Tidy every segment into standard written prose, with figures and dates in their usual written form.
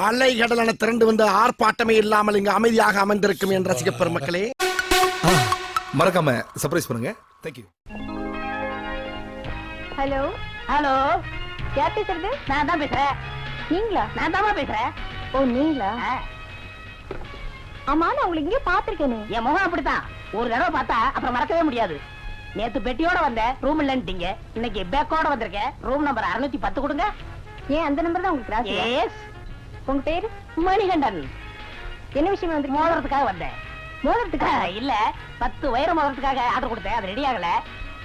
அலை கடலான திரண்டு வந்து ஆர்ப்பாட்டமே இல்லாமல் இங்கு அமைதியாக அமர்ந்திருக்கும் என் ரசிக பெருமக்களே, மறக்காம சர்ப்ரைஸ் பண்ணுங்க. தேங்க்யூ. ஹலோ ஹலோ, யார் பேசுறது? நான் தான் பேசுறேன். நீங்களா? நான் தான் பேசுறேன். ஓ நீங்களா? ஆமா, நான் உங்களுக்கு இங்கே பாத்திருக்கேனே. என் முகம் அப்படித்தான், ஒரு தடவை பார்த்தா அப்புறம் மறக்கவே முடியாது. நேத்து பெட்டியோட வந்த ரூம் இல்லன்ட்டீங்க, இன்னைக்கு பேக்கோட வந்திருக்கேன். ரூம் நம்பர் 610 கொடுங்க. ஏன் அந்த நம்பர் தான் உங்களுக்கு ராசி? எஸ். உங்க பேரு? மணிகண்டன். என்ன விஷயம் வந்து? மோதிரத்துக்காக வந்தேன். மோதிரத்துக்காக இல்ல, 10 வயர மோதிரத்துக்காக ஆர்டர் கொடுத்தேன், அது ரெடி ஆகல,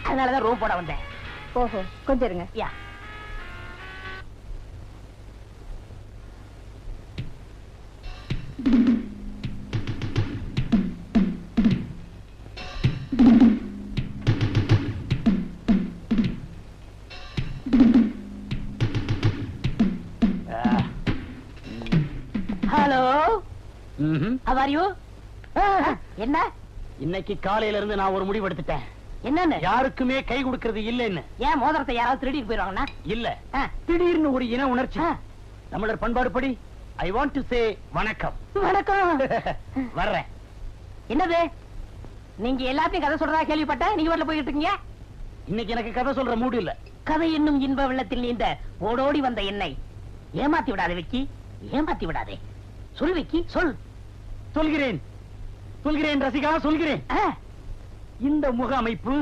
அதனாலதான் ரூம் போட வந்தேன். ஓஹோ, கொஞ்சம் இருங்க. Yeah. Hello, how are you? என்ன? இன்னைக்கு காலையில இருந்து நான் ஒரு முடிவு எடுத்துட்டேன். என்னன்னு? யாருக்குமே கை கொடுக்கிறது இல்லைன்னு. ஏன் மோதிரத்தை யாராவது திருடிட்டு போயிடுவாங்கன்னா? இல்ல, திடீர்னு ஒரு இன உணர்ச்சி. தமிழர் பண்பாடு படி ஐ வாண்ட் டு சே வணக்கம். வணக்கம். வர்றேன். என்னது? நீங்க எல்லாத்தையும் கதை சொல்றதா கேள்விப்பட்டேன். நீங்க வீட்டுல போயிட்டு இருக்கீங்க. இன்னைக்கு எனக்கு கதை சொல்ற மூடு இல்ல. கதை என்னும் இன்ப வெள்ளத்தில் நீந்த ஓடோடி வந்த என்னை ஏமாத்தி விடாதே விக்கி, ஏமாத்தி விடாதே. சொல் விக்கி, சொல். சொல்கிறேன் சொல்கிறேன் ரசிகா, சொல்கிறேன். இந்த முக அமைப்பு,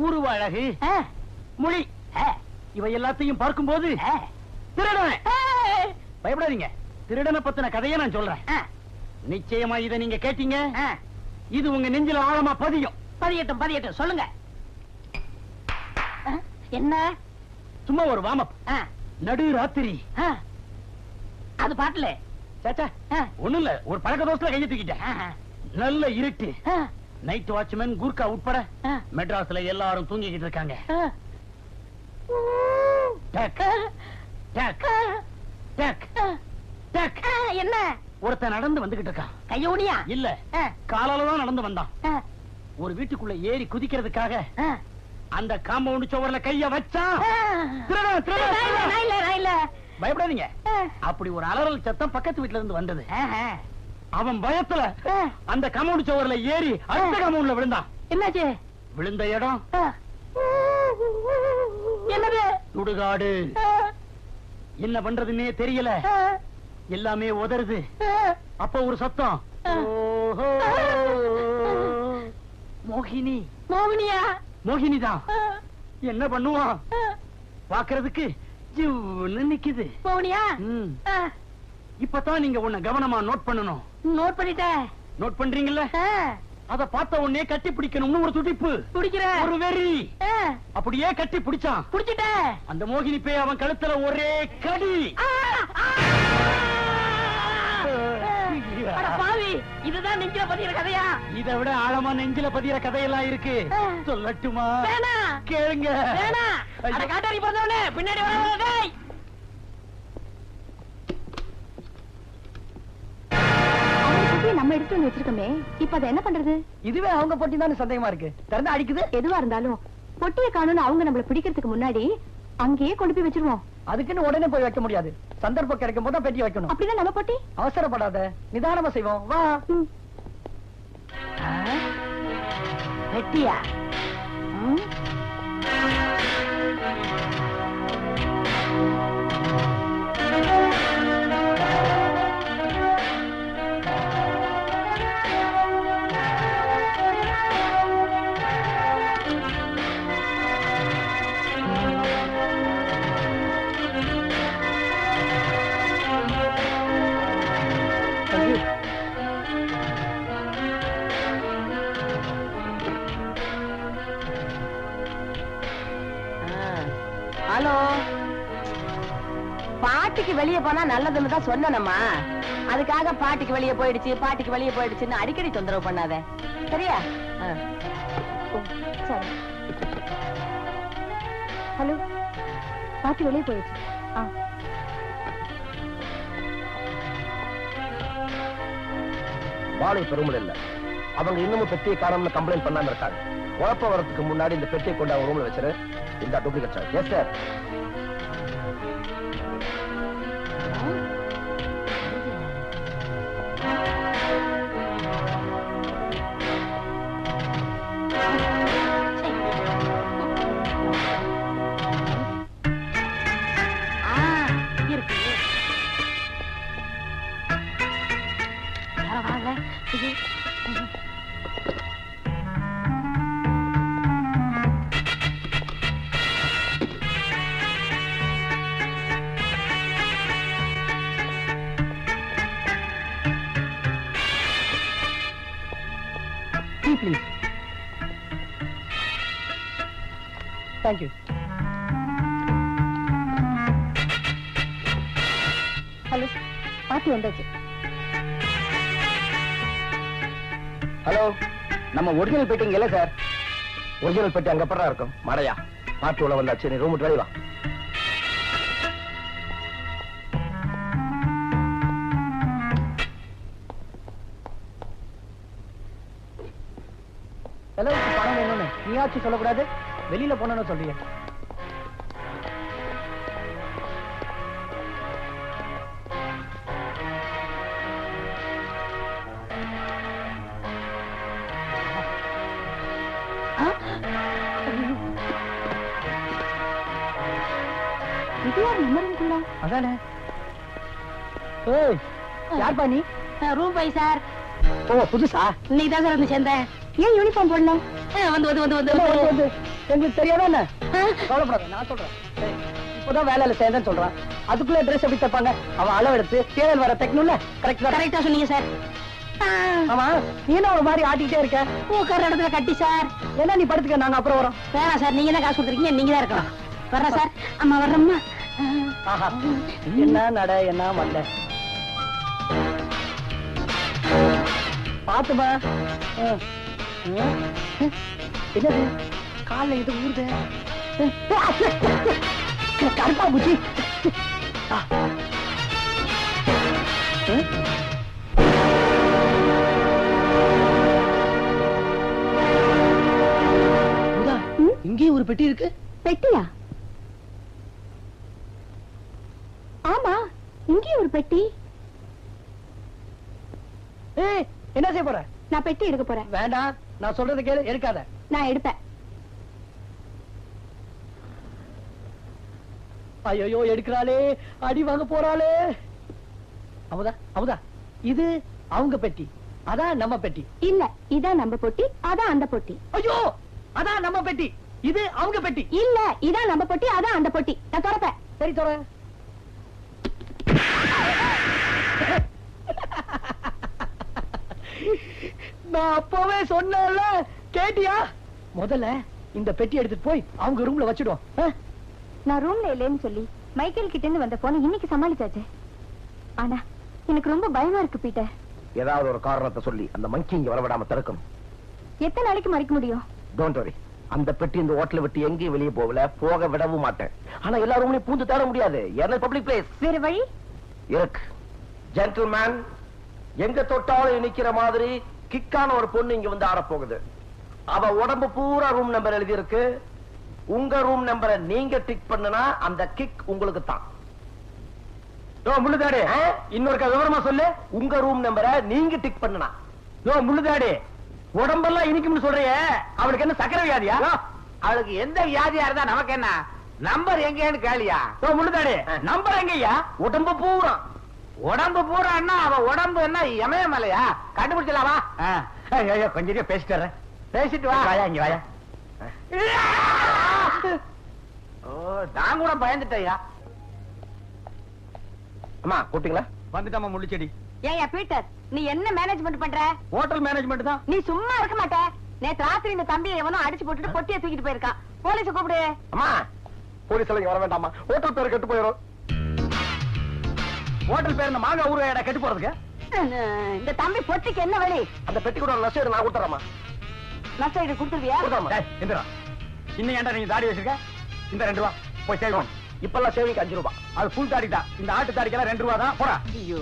உருவ அழகு, மொழி, இவை எல்லாத்தையும் பார்க்கும் போது திருடன். பயப்படாதீங்க, திருடனை பத்தின கதையை நான் சொல்றேன். நிச்சயமா இதை நீங்க கேட்டீங்க, இது உங்க நெஞ்சில ஆழமா பதியும். பதியட்டும் பதியட்டும், சொல்லுங்க. என்ன? சும்மா ஒரு வாமப். நடு ராத்திரி. அது பாட்டுல ஒண்ணு இல்ல, ஒரு பழக்க தோசைல கையை தூக்கிட்டேன். நல்ல இருட்டு. நைட் வாட்ச்மேன் கூர்க்கா உட்பட மெட்ராஸ்ல எல்லாரும் தூங்கிக்கிட்டு இருக்காங்க. என்ன? ஒருத்தன் நடந்து வந்துகிட்டு இருக்கான். கையோனியா? இல்ல, காலாலதான் நடந்து வந்தான். ஒரு வீட்டுக்குள்ள ஏறி குதிக்கிறதுக்காக அந்த காம்பவுண்ட் சுவர்ல கைய வச்சான். பயப்படாதீங்க, அப்படி ஒரு அலறல் சத்தம் பக்கத்து வீட்டுல இருந்து வந்தது. அவன் பயத்துல அந்த காம்பவுண்ட் சுவர்ல ஏறி அடுத்த காம்பவுண்ட்ல விழுந்தான். என்னாச்சு? விழுந்த இடம் என்னது? சுடுகாடு. என்ன பண்றதுன்னே தெரியல, எல்லாமே உதறுது. அப்ப ஒரு சத்தம், மோகினி. மோகினியா? மோகினிதான். என்ன பண்ணுவான்? பாக்குறதுக்கு ஜிவ்னு நிக்குது. மோகினியா? இப்பதான் நீங்க உன்னை கவனமா நோட் பண்ணணும். நோட் பண்ணிட்டேன். நோட் பண்றீங்கல்ல? அத பார்த்த உடனே கட்டி பிடிக்கணும்னு ஒரு துடிப்பு, பிடிக்கிறேன், ஒரு வெறி. அப்படியே கட்டி பிடிச்சான். பிடிச்சிட்டேன். அந்த மோகினி போய் அவன் கழுத்துல ஒரே கடி. பாவி, இதுதான் நெஞ்சில பதிகிற கதையா? இதை விட ஆழமா நெஞ்சில பதிகிற கதையெல்லாம் இருக்கு. சொல்லட்டுமா? வேணா, கேளுங்க. வேணா. அட காட்டாரி பிறந்தவனே, பின்னாடி வர. நம்ம எடுத்து வச்சிருக்கோமே, இப்ப அதை என்ன பண்றது? இதுவே அவங்க பொட்டி தான் சந்தேகமா இருக்கு. திறந்து அடிக்குது. எதுவா இருந்தாலும் பொட்டியை காணும்னு அவங்க நம்மள பிடிக்கிறதுக்கு முன்னாடி அங்கேயே கொண்டு போய் வச்சிருவோம். அதுக்குன்னு உடனே போய் வைக்க முடியாது. சந்தர்ப்பம் கிடைக்கும் போது பெட்டி வைக்கணும். அப்படிதான் நம்ம பொட்டி. அவசரப்படாத, நிதானமா செய்வோம். வா. வெட்டியா? ஹலோ, பாட்டிக்கு வெளியே போனா நல்லதுன்னு தான் சொன்னேனம்மா. அதுக்காக பாட்டிக்கு வெளியே போயிடுச்சு, பாட்டிக்கு வெளியே போயிடுச்சுன்னு அடிக்கடி தொந்தரவு பண்ணாத, சரியா? சரி. ஹலோ, பாட்டி வெளியே போயிடுச்சு. வாழை பெருமல் இல்ல, அவங்க இன்னமும் பெட்டியை காணோம்னு கம்ப்ளைண்ட் பண்ணாம இருக்காங்க. குழப்ப வரதுக்கு முன்னாடி இந்த பெட்டியை கொண்டு அவங்க ரூம்ல வச்சிரு. இந்த duplicate sir. Yes sir. Please thank you. Hello, பாட்டி வந்தாச்சு. ஹலோ, நம்ம ஒரிஜினல் பெட்டி இங்க இல்ல சார். ஒரிஜினல் பெட்டி அங்க அப்புறம் இருக்கும். மடையா பாட்டு உள்ள வந்தாச்சு, நீ ரூம் விட்டு வெளிய வா. செலவுக்கு பணம் வேணும்னு நீயாச்சும் சொல்லக்கூடாது, வெளியில போனோன்னு சொல்றீங்க. அதானே. ஏய், யார்பா நீ? Room bye sir. ஓ, புதுசா? இன்னைக்கு தான் சார் வந்து சேர்ந்தேன். ஏன் யூனிஃபார்ம் போடல? வந்து வந்து வந்து வந்து வந்து எங்களுக்கு தெரியாதா என்ன? கவலைப்படாத, நான் சொல்றேன். ஏய், இப்பதான் வேலையில சேர்ந்தேன்னு சொல்றான், அதுக்குள்ள ட்ரெஸ் எப்படி தப்பாங்க? அவன் அளவு எடுத்து தேவல் வர தைக்கணும்ல. கரெக்டா சொன்னீங்க சார். ஆமா, நீ என்ன ஒரு மாதிரி ஆட்டிக்கிட்டே இருக்க? உட்கார இடத்துல கட்டி சார். என்ன நீ படுத்துக்க, நாங்க அப்புறம் வரோம். வேணாம் சார், நீங்க தான் காசு கொடுத்துருக்கீங்க, நீங்க தான் இருக்கணும். வர்றேன் சார். அம்மா வர்றம்மா. ஆஹா, என்ன நட, என்ன வந்த பாத்துமா. என்னது கால இது ஊறுது? கருப்பா பூச்சி. இங்கேயும் ஒரு பெட்டி இருக்கு. பெட்டியா? ஆமா, இங்கேயும் ஒரு பெட்டி. ஏய், என்ன செய்ய போற? நான் பெட்டி எடுக்க போறேன். வேண்டாம், நான் சொல்றதை கேளு, எடுக்காத. நான் எடுப்பேன். ஐயோ, எடுக்கிறாளே, அடி வாங்க போறாளே. அமுதா, அமுதா, இது அவங்க பெட்டி, அதான் நம்ம பெட்டி. இல்ல, இதான் நம்ம பொட்டி, அதான் அந்த பொட்டி. ஐயோ, அதான் நம்ம பெட்டி, இது அவங்க பெட்டி. இல்ல, இதான் நம்ம பொட்டி, அதான் அந்த பொட்டி. நான் திறப்பேன். சரி, தோற. நான் அப்பவே சொன்னேன்ல, கேட்டியா? முதல்ல இந்த பெட்டி எடுத்துட்டு போய் அவங்க ரூம்ல வச்சிடுவோம். நான் ரூம்ல இல்லைன்னு சொல்லி மைக்கேல் கிட்ட இருந்து வந்த போன இன்னைக்கு சமாளிச்சாச்சு. ஆனா எனக்கு ரொம்ப பயமா இருக்கு பீட்டர். ஏதாவது ஒரு காரணத்தை சொல்லி அந்த மங்கி இங்க வரவிடாம தடுக்கணும். எத்தனை நாளைக்கு மறைக்க முடியும்? டோன்ட் வரி, அந்த பெட்டி இந்த ஹோட்டலை விட்டு எங்கேயும் வெளியே போகல, போக விடவும் மாட்டேன். ஆனா எல்லா ரூம்லயும் பூந்து தேட முடியாது, ஏன்னா பப்ளிக் பிளேஸ். வேற வழி இருக்கு. ஜென்டில்மேன், எங்க தொட்டாலும் நிக்கிற மாதிரி கிக்கான ஒரு பொண்ணு இங்க வந்து ஆட போகுது. அவ உடம்பு பூரா ரூம் நம்பர் எழுதி இருக்கு. உங்க ரூம் நம்பரை நீங்க டிக் பண்ணுனா அந்த கிக் உங்களுக்கு தான். முள்ளுதாடி, இன்னொரு விவரமா சொல்லு. உங்க ரூம் நம்பரை நீங்க டிக் பண்ணுனா. முள்ளுதாடி, உடம்பெல்லாம் இனிக்கும்னு சொல்றியே, அவளுக்கு என்ன சக்கரை வியாதியா? அவளுக்கு எந்த வியாதியா இருந்தா நமக்கு என்ன? நம்பர் எங்கன்னு கேளியா? முள்ளுதாடி, நம்பர் எங்கய்யா? உடம்பு பூரா. உடம்பு பூரான்னா அவ உடம்பு என்ன இமயமலையா? கண்டுபிடிச்சலாமா? கொஞ்சம் பேசிட்டு வரேன். பேசிட்டு வா. வாயா, இங்க வாயா. நான் கூட பயந்துட்டேயா. அம்மா கூப்பிட்டீங்களா? வந்துட்டாமா முள்ளுச்செடி. ஏயா பீட்டர், நீ என்ன மேனேஜ்மெண்ட் பண்ற? ஹோட்டல் மேனேஜ்மெண்ட் தான். நீ சும்மா இருக்க மாட்ட. நேத்து ராத்திரி இந்த தம்பியை எவனோ அடிச்சு போட்டுட்டு பொட்டியை தூக்கிட்டு போயிருக்கான். போலீஸ கூப்பிடு. அம்மா, போலீஸ் எல்லாம் இங்க வர வேண்டாமா, ஹோட்டல் பேர் கெட்டு போயிடும். ஹோட்டல் பேர் இந்த மாங்க ஊரு கெட்டு போறதுக்கு. இந்த தம்பி பொட்டிக்கு என்ன வழி? அந்த பெட்டி கூட நஷ்டம் நான் கொடுத்துறேம்மா. நஷ்டம் கொடுத்துருவியா? இந்திரா, இன்னும் ஏன்டா நீங்க தாடி வச்சிருக்க? இந்த 2 ரூபா போய் சேவ். இப்பெல்லாம் சேவிங் 5 ரூபாய். அது புல் தாடி தான். இந்த ஆட்டு தாடிக்கெல்லாம் 2 ரூபா தான். போடா. ஐயோ,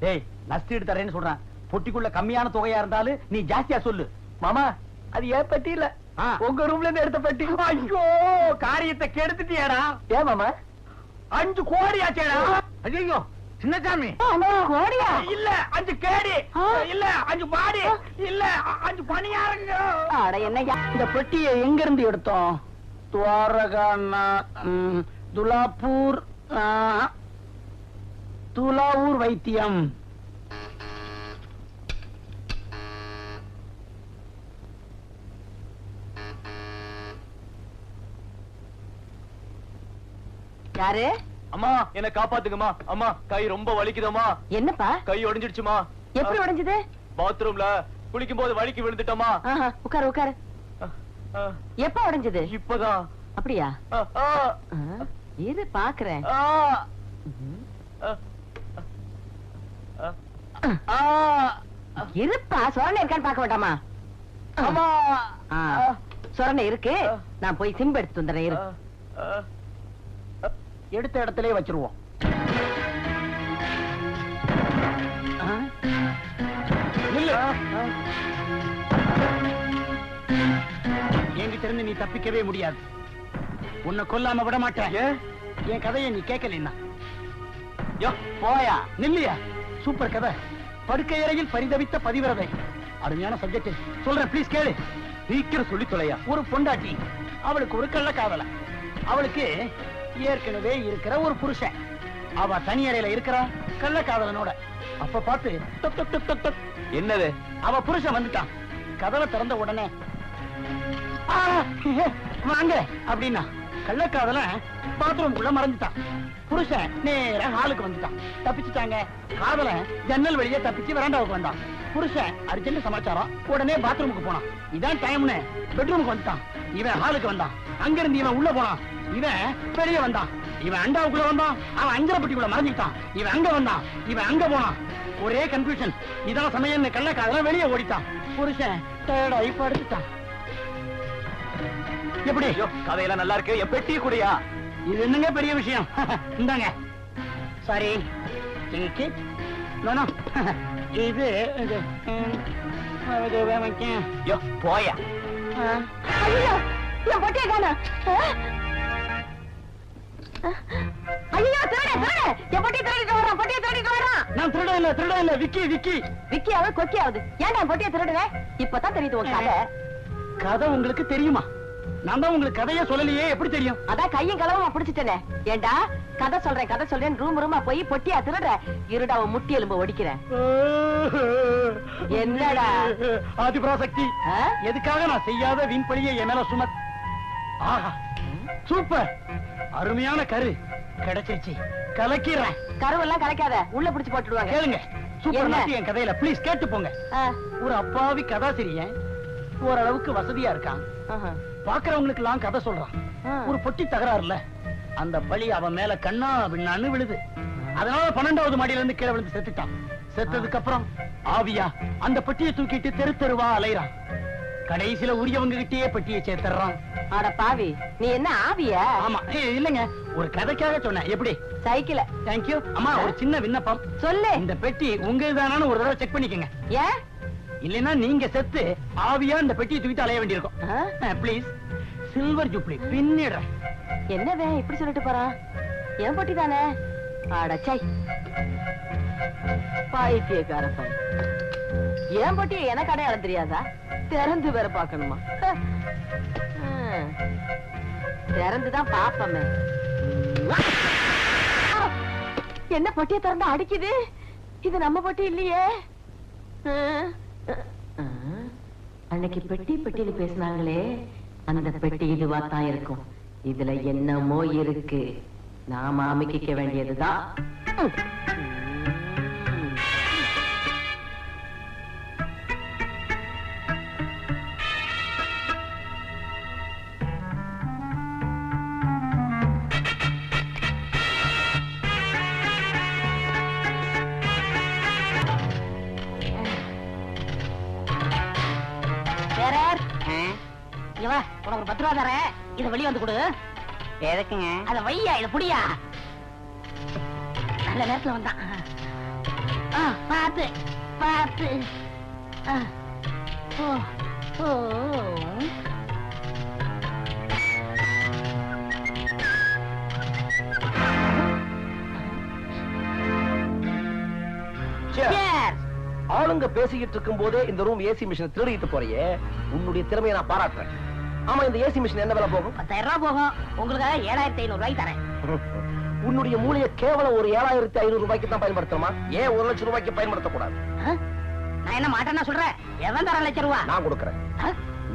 டேய், நஷ்டம் தரேன்னு சொல்றேன். பொட்டிக்குள்ள கம்மியான தொகையா இருந்தாலும் நீ ஜாஸ்தியா சொல்லு. மாமா, அது ஏன் பெட்டி இல்ல, உங்க ரூம்ல இருந்து எடுத்த பெட்டி. ஐயோ, காரியத்தை கெடுத்துட்டியேடா. ஏன் மாமா? 5 கோடி ஆச்சேடா. ஐயோ சின்னசாமி, கோடியா? இல்ல 5 கேடி, இல்ல 5 பாடி, இல்ல 5 பணியாரங்க. அட என்னய்யா, இந்த பெட்டியை எங்க இருந்து எடுத்தோம்? துவாரகா, துலாப்பூர், துலாவூர் வைத்தியம். யாரு? அம்மா என்ன காப்பாத்துங்கம்மா. அம்மா கை ரொம்ப வலிக்குதம்மா. என்னப்பா? கை உடைஞ்சிடுச்சுமா. எப்படி உடைஞ்சது? பாத்ரூம்ல குளிக்கும் போது வலிக்கு விழுந்துட்டோமா. உட்காரு உட்காரு. எப்ப உடைஞ்சது? இப்பதான். அப்படியா? இரு பாக்குறேன். இருப்பா, சொரணை இருக்கான்னு பாக்க வேண்டாமா? சொரணை இருக்கு, நான் போய் சிம்பு எடுத்து வந்துடுறேன். இரு. எடுத்த இடத்திலே வச்சிருவோம். என்கிட்ட இருந்து நீ தப்பிக்கவே முடியாது. உன்னை கொல்லாம விட மாட்டேன். என் கதையை நீ கேட்கலன்னா போயா நில்லையா? சூப்பர் கதை. படுக்கை அறையில் பரிதவித்த பதிவிரதை. அருமையான சப்ஜெக்ட். சொல்றேன், ப்ளீஸ் கேளு. சீக்கிரம் சொல்லி தொலையா. ஒரு பொண்டாட்டி, அவளுக்கு ஒரு கள்ள காதல. அவளுக்கு ஏற்கனவே இருக்கிற ஒரு புருஷன். அவ தனி அறையில இருக்கிறா கள்ள காதலனோட. அப்ப பார்த்து டக் டக் டக் டக் டக். என்னது? அவ புருஷன் வந்துட்டான். கதவை திறந்த உடனே வாங்க அப்படின்னா கள்ளக்காதலன் பாத்ரூம்குள்ள மறைஞ்சிட்டான். புருஷன் நேரா ஹாலுக்கு வந்துட்டான். தப்பிச்சுட்டாங்க. காதலன் ஜன்னல் வழியா தப்பிச்சு வராண்டாவுக்கு வந்தான். புருஷன் அர்ஜென்ட் சமாச்சாரம், உடனே பாத்ரூமுக்கு போனான். இதான் டைம்னு பெட்ரூமுக்கு வந்துட்டான். இவன் ஹாலுக்கு வந்தான். அங்க இருந்து இவன் உள்ள போனான். இவன் வெளியே வந்தான். இவன் அண்டாவுக்குள்ள வந்தான். அவன் அஞ்சரப்பட்டிக்குள்ள மறைஞ்சிட்டான். இவன் அங்க வந்தான். இவன் அங்க போனான். ஒரே கன்ஃபியூஷன். இதான் சமயம் கள்ளக்காதலன் வெளியே ஓடிட்டான். புருஷன் டயர்டாகி படுத்துட்டான். எப்படி? கதையெல்லாம் நல்லா இருக்கு. என் பெட்டி கூடயா? இது என்னங்க பெரிய விஷயம்? இந்தாங்க. சாரி, இது போயா. என் பொட்டியை காணோம். ஐயோ, திருட திருட! என் பொட்டியை திருடிட்டு வர்றான். பொட்டியை திருடிட்டு வர்றான். நான் திருட இல்ல. விக்கி விக்கி விக்கியாவது கொக்கியாவது. ஏன்டா என் பொட்டியை திருடுவேன்? இப்பதான் தெரியுது உன் கதை. கதை உங்களுக்கு தெரியுமா? நான் தான் உங்களுக்கு கதையே சொல்லலையே, எப்படி தெரியும்? அதான் கையும் களவுமா பிடிச்சிட்டேனே. ஏண்டா கதை சொல்றேன் ரூம் ரூமா போய் பொட்டியா திருடுற? இருடா உன் முட்டி எலும்பு ஒடிக்கிறேன். என்னடா ஆதிபராசக்தி, எதுக்காக நான் செய்யாத வீண்பழியை என் மேல சுமத். ஆஹா, சூப்பர், அருமையான கரு கிடைச்சிருச்சு. கலக்கிறேன். கருவெல்லாம் கலக்காத, உள்ள பிடிச்சு போட்டுடுவாங்க. கேளுங்க, சூப்பர் நாட்டி என் கதையில ப்ளீஸ் கேட்டு போங்க. ஒரு அப்பாவி கதாசிரியன் ஓரளவுக்கு வசதியா இருக்கான். பாக்குறவங்களுக்கு எல்லாம் கதை சொல்றான். ஒரு பொட்டி தகராறுல அந்த பழி அவன் மேல கண்ணா பின்னான்னு விழுது. அதனால 12வது மாடியில இருந்து கீழே விழுந்து செத்துட்டான். செத்ததுக்கு அப்புறம் ஆவியா அந்த பெட்டியை தூக்கிட்டு தெரு தெருவா அலைறான். கடைசியில உரியவங்க கிட்டயே பெட்டியை சேர்த்துறான். அட பாவி, நீ என்ன ஆவியா? ஆமா, இல்லங்க, ஒரு கதைக்காக சொன்னேன். எப்படி? சைக்கிள. தேங்க்யூ. அம்மா, ஒரு சின்ன விண்ணப்பம். சொல்லு. இந்த பெட்டி உங்கதானு ஒரு தடவை செக் பண்ணிக்கங்க. ஏன்? இல்லைன்னா நீங்க செத்து ஆவியா இந்த பெட்டியை தூக்கிட்டு அலைய வேண்டியிருக்கும். ப்ளீஸ், சில்வர் ஜூப்ளி பின்னிடுறேன். என்னவே இப்படி சொல்லிட்டு போறான்? என் பொட்டி தானே. அடச்சை, பைத்தியக்கார பையன். என் பொட்டியை எனக்கு அடையாளம் தெரியாதா? திறந்து வேற பாக்கணுமா? திறந்துதான் பாப்பமே. என்ன பொட்டியை திறந்து அடிக்குது? இது நம்ம பொட்டி இல்லையே. அன்னைக்கு பெட்டியில பேசினாங்களே, அந்த பெட்டி இதுவா தான் இருக்கும். இதுல என்னமோ இருக்கு. நாம அமைக்க வேண்டியதுதான். உனக்கு ஒரு 10 ரூபா தரேன். இத வெளியே வந்து கொடு. எதுக்குங்க? அத வையா, இத புடியா. நல்ல நேரத்துல வந்தான். பாத்து பாத்து. ஆளுங்க பேசிக்கிட்டு இருக்கும் போதே இந்த ரூம் ஏசி மிஷின் திருடிட்டு போறியே, உன்னுடைய திறமையை நான் பாராட்டுறேன். ஆமா, இந்த ஏசி மிஷின் என்ன விலை போகும்? 10,000 ரூபாய் போகும். உங்களுக்காக 7,500 ரூபாய் தரேன். உன்னுடைய மூளையை கேவலம் ஒரு 7,500 ரூபாய்க்கு தான் பயன்படுத்தணுமா? ஏன் 1 லட்சம் ரூபாய்க்கு பயன்படுத்தக்கூடாது? நான் என்ன மாட்டேன்னா சொல்றேன்? எவன் தர 1 லட்சம் ரூபாய்? நான் கொடுக்கறேன்.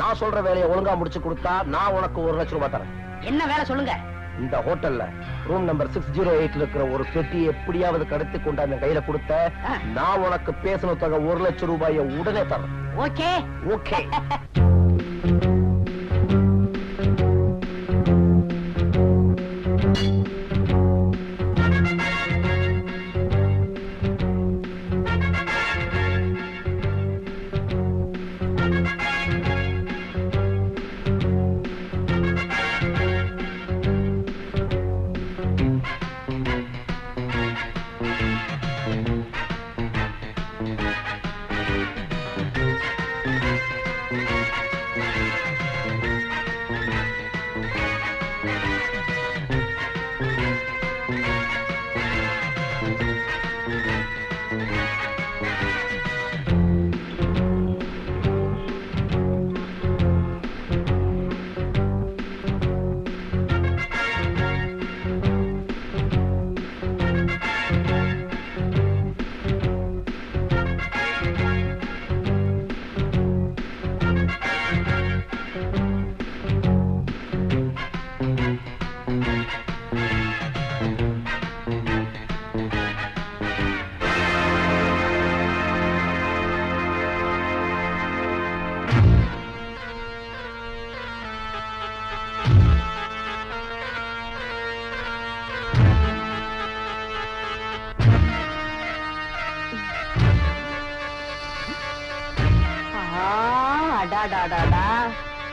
நான் சொல்ற வேலையை ஒழுங்கா முடிச்சு கொடுத்தா நான் உனக்கு 1 லட்சம் ரூபாய் தரேன். என்ன வேலை சொல்லுங்க. இந்த ஹோட்டல்ல ரூம் நம்பர் 608 இருக்கிற ஒரு பெட்டி எப்படியாவது கடத்தி கொண்டாந்து கையில கொடுத்த நான் உனக்கு பேசின தொகை 1 லட்சம் ரூபாயை உடனே தரேன். Okay okay.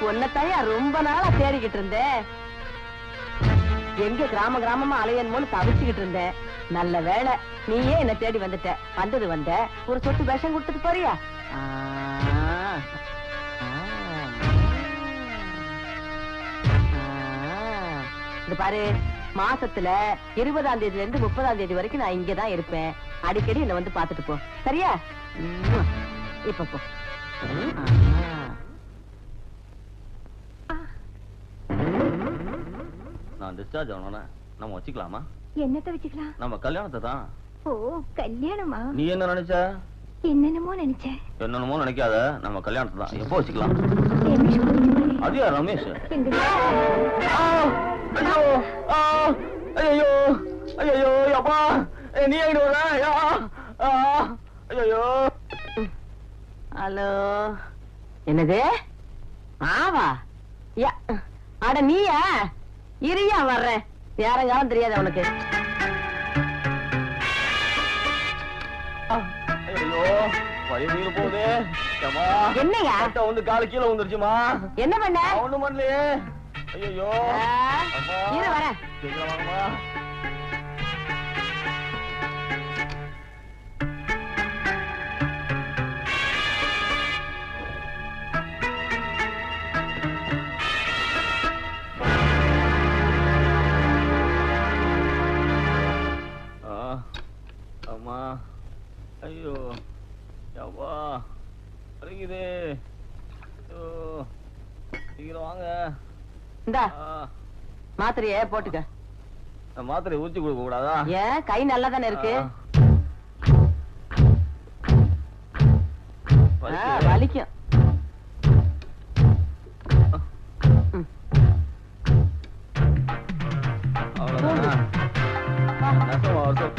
உன்னைத்தையா ரொம்ப நாளா தேடிக்கிட்டு இருந்தேன். எங்க கிராம கிராமமா அலையணுமோன்னு தவிச்சுக்கிட்டு இருந்தேன். நல்ல வேளை நீயே என்ன தேடி வந்துட்ட. வந்தது வந்த ஒரு சொட்டு விஷம் கொடுத்துட்டு போறியா? இது பாரு, மாசத்துல 20ஆம் தேதியில இருந்து 30ஆம் தேதி வரைக்கும் நான் இங்கதான் இருப்பேன். அடிக்கடி என்ன வந்து பாத்துட்டு போ, சரியா? இப்ப போ. நான் டிஸ்சார்ஜ் ஆகணும்னா நம்ம வச்சுக்கலாமா? என்னத்த வச்சுக்கலாம்? நம்ம கல்யாணத்தை தான். ஓ, கல்யாணமா? நீ என்ன நினைச்ச? என்னென்னமோ நினைச்சேன். என்னென்னமோ நினைக்காத, நம்ம கல்யாணத்தை தான். எப்போ வச்சுக்கலாம்? ரமேஷ் கொஞ்சம் அதுயா ரமேஷ்? எங்க ஐயோ ஐயோ ஐயோ அப்பா, நீ எங்க வர? ஐயோ. ஹலோ, என்னது? ஆவா? அட நீயா? இரியா வர்றேன். யாரங்காலும் தெரியாது அவனுக்கு. ஐயோ, வயிறு நீர் போகுது. என்னையா? வந்து காலு கீழே வந்துருச்சுமா. என்ன பண்ண? ஒண்ணும் பண்ணலையே. ஐயோ, இரு வரேன். சீக்கிரம் வாங்கம்மா. அம்மா, ஐயோ அப்பா வலிக்குது. சீக்கிரம் வாங்க. இந்தா மாத்திரையே போட்டுக்க. மாத்திரை ஊத்தி கொடுக்க கூடாதா? ஏன், கை நல்லா தானே இருக்கு. வலிக்கும். அவ்வளவுதான். நஷ்டமா வருஷம்.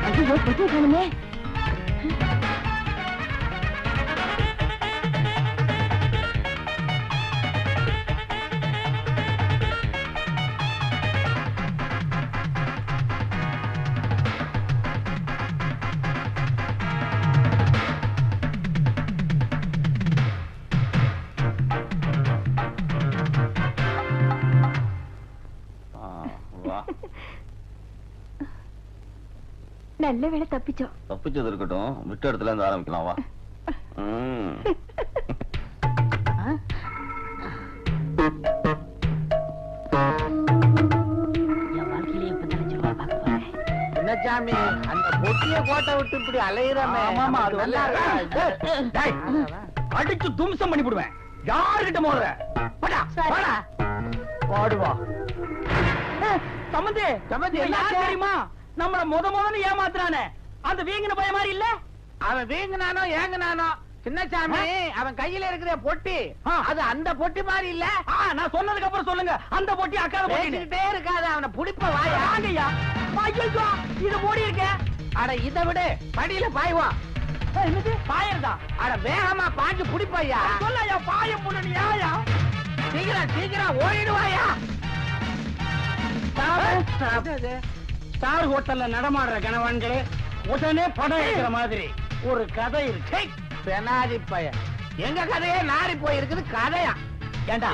ஐயோ, பொட்டி காணுமே. நல்ல வேளை தப்பிச்சோம். தப்பிச்சது இருக்கட்டும், விட்ட இடத்துல இருந்து ஆரம்பிக்கலாம் வா. என்ன சாமி, அந்த பொட்டிய கோட்டை விட்டு இப்படி அலையிறமே. அடிச்சு தும்சம் பண்ணி போடுவேன். யாருகிட்ட மோதுற? பாடுவா. சம்பந்தி, சம்பந்தி, யார் தெரியுமா? நம்மள முதன்னு ஏமாத்துறானே அந்த வீங்கின பய மாதிரி இல்ல. அவன் வீங்கினானோ ஏங்கினானோ சின்னசாமி, அவன் கையில இருக்கிற பொட்டி அது அந்த பொட்டி மாதிரி இல்ல. நான் சொன்னதுக்கு அப்புறம் சொல்லுங்க, அந்த பொட்டி அக்காத பொட்டி. பேசிக்கிட்டே இருக்காது, அவனை புடிப்ப வாயா. வாங்கய்யா. ஐயோ, இது மூடி இருக்க. அட இதை விடு, படியில பாய்வான். என்னது பாயறதா? அட வேகமா பாஞ்சு புடிப்பையா. சொல்லயா பாயம் புண்ணியா. சீக்கிரம் சீக்கிரம் ஓடிடுவாயா. ஸ்டார் ஹோட்டல்ல நடமாடுற கணவன்களே, உடனே படம் எடுக்கிற மாதிரி ஒரு கதை இருக்கு. பெனாதி பையன், எங்க கதையே நாரி போயிருக்குது. கதையா? ஏண்டா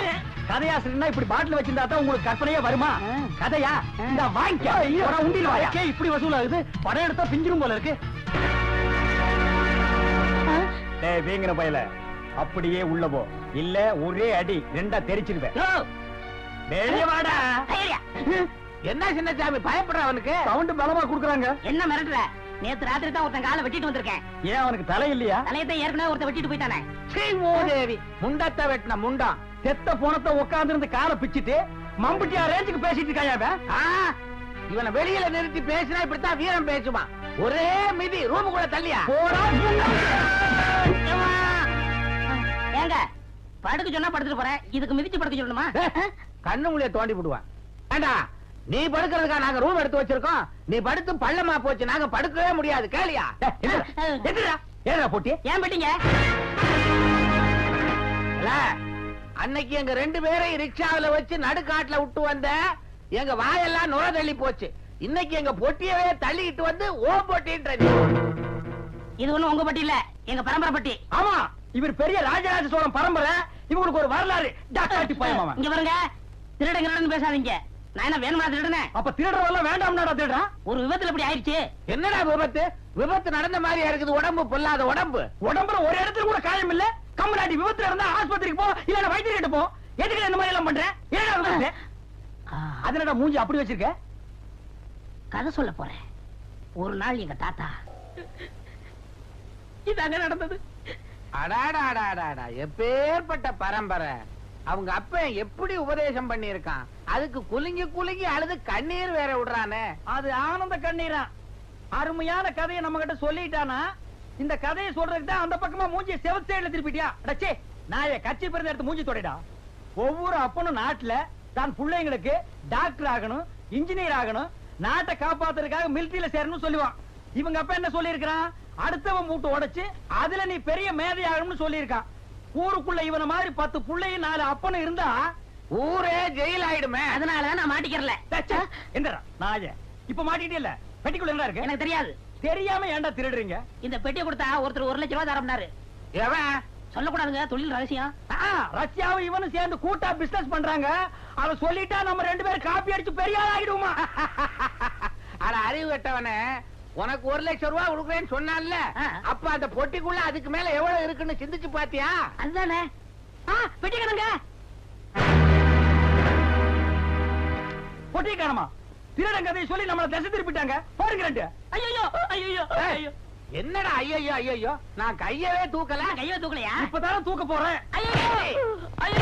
கதையாசிரியர்னா இப்படி பாட்டில் வச்சிருந்தா தான் உங்களுக்கு கற்பனையே வருமா? கதையா? இந்த வாங்கிக்க உண்டியில் வாயா. இப்படி வசூலாகுது, படம் எடுத்தா பிஞ்சிரும் போல இருக்கு. டேய் வீங்கிற பயல, அப்படியே உள்ள போ, இல்ல ஒரே அடி ரெண்டா தெரிச்சிருவேன். வெளிய வாடா. என்ன சின்னசாமி பயப்படுற? அவனுக்கு சவுண்ட் பலமா குடுக்குறாங்க. என்ன மிரட்டுற? நேத்து ராத்திரி தான் ஒருத்தன் காலை வெட்டிட்டு வந்திருக்கேன். ஏன் அவனுக்கு தலை இல்லையா? தலையத்தை ஏற்கனவே ஒருத்தன் வெட்டிட்டு போயிட்டானே. ஸ்ரீமூதேவி முண்டத்தை வெட்டின முண்டம். செத்த போனத்தை உட்கார்ந்து இருந்து காலை பிச்சிட்டு மம்புட்டியா ரேஞ்சுக்கு பேசிட்டு இருக்காயா? இவனை வெளியில நிறுத்தி பேசினா இப்படித்தான் வீரம் பேசுவான். ஒரே மிதி ரூமுக்குள்ள தள்ளியா. ஏங்க படுக்க சொன்னா படுத்துட்டு போறேன், இதுக்கு மிதிச்சு படுக்க சொல்லணுமா? கண்ணு முழிய தோண்டி விடுவான். ஏண்டா நீ படுக்கிறதுக்கா நாங்க ரூம் எடுத்து வச்சிருக்கோம்? நீ படுத்து பள்ளமா போச்சு, நாங்க படுக்கவே முடியாது. கேளியா? ஏடா போட்டி ஏன் பெட்டீங்க? அன்னைக்கு எங்க 2 பேரையும் ரிக்ஷாவில வச்சு நடுக்காட்டுல விட்டு வந்த எங்க வாயெல்லாம் நுர தள்ளி போச்சு. இன்னைக்கு எங்க பொட்டியவே தள்ளிட்டு வந்து ஓ பொட்டின்ற. இது ஒண்ணும் உங்க பட்டி இல்ல, எங்க பரம்பரை பட்டி. ஆமா, இவர் பெரிய ராஜராஜ சோழன் பரம்பரை. இவங்களுக்கு ஒரு வரலாறு. டாக்டாட்டி பயமாமா. இங்க பாருங்க, திருடங்கிறன்னு பேசாதீங்க. நான் என்ன வேணுமா திருடுனேன்? அப்ப திருடுறவெல்லாம் வேண்டாம்னாடா திருடுறான். ஒரு விபத்துல இப்படி ஆயிடுச்சு. என்னடா விபத்து? விபத்து நடந்த மாதிரியா இருக்குது. உடம்பு பொல்லாத உடம்பு. உடம்புல ஒரு இடத்துல கூட காயம் இல்ல. கம்பளாட்டி விபத்துல இருந்தா ஆஸ்பத்திரிக்கு போ, இல்ல வைத்தியர்கிட்ட போ. எதுக்கு இந்த மாதிரி எல்லாம் பண்றேன்? ஏடா விபத்து? அதனடா மூஞ்சி அப்படி வச்சிருக்க? கதை சொல்ல போறேன். ஒரு நாள் எங்க தாத்தா, இதாங்க நடந்தது. அடாடாடாடாடா, எப்பேற்பட்ட பரம்பரை. அவங்க அப்ப எப்படி உபதேசம் பண்ணி இருக்கான். அதுக்கு குலுங்கி குலுங்கி அழுது கண்ணீர் வேற விடுறானே. அது ஆனந்த கண்ணீரா. அருமையான கதையை நம்ம கிட்ட சொல்லிட்டானா, இந்த கதையை சொல்றதுக்கு தான் அந்த பக்கமா மூஞ்சி செவத் சைடுல திருப்பிட்டியா? டச்சே நான் கட்சி பிறந்த எடுத்து மூஞ்சி தொடைடா. ஒவ்வொரு அப்பனும் நாட்டுல தான் பிள்ளைங்களுக்கு டாக்டர் ஆகணும், இன்ஜினியர் ஆகணும், நாட்டை காப்பாத்துறதுக்காக மிலிட்டரியில சேரணும்னு சொல்லுவான். இவங்க அப்ப என்ன சொல்லி இருக்கிறான்? அடுத்தவன் மூட்டு உடைச்சு அதுல நீ பெரிய மேதை ஆகணும்னு சொல்லி இருக்கான். ஊருக்குள்ள இவன மாதிரி 10 புள்ளையும் 4 அப்பனும் இருந்தா ஊரே ஜெயில் ஆயிடுமே. அதனால நான் மாட்டிக்கிறல. என்னடா நாய இப்ப மாட்டிட்டே இல்ல? பெட்டிக்குள்ள என்ன இருக்கு? எனக்கு தெரியாது. தெரியாம ஏன்டா திருடுறீங்க? இந்த பெட்டியை கொடுத்தா ஒருத்தர் 1 லட்சம் ரூபாய் தரம்னாரு. எவன்? சொல்லக்கூடாதுங்க, தொழில் ரகசியம். ரஷ்யாவும் இவனும் சேர்ந்து கூட்டா பிசினஸ் பண்றாங்க. அத சொல்லிட்டா நம்ம 2 பேரும் காப்பி அடிச்சு பெரிய ஆள் ஆயிடுவோமா? அட அறிவு கட்டவனே, உனக்கு 1 லட்சம் ரூபாய் கொடுக்குறேன்னு சொன்னான்ல, அப்ப அந்த பொட்டிக்குள்ள அதுக்கு மேல எவ்வளவு இருக்குன்னு சிந்திச்சு பாத்தியா? அதுதானே. பெட்டி கணங்க பொட்டி காணமா? திருடன் கதையை சொல்லி நம்மள திசை திருப்பிட்டாங்க. போடுங்க. ஐயோ ஐயோ ஐயோ. என்னடா ஐயோ ஐயோ? நான் கையவே தூக்கல. கையை தூக்கலையா? இப்பதானே தூக்க போறேன். ஐயோ ஐயோ.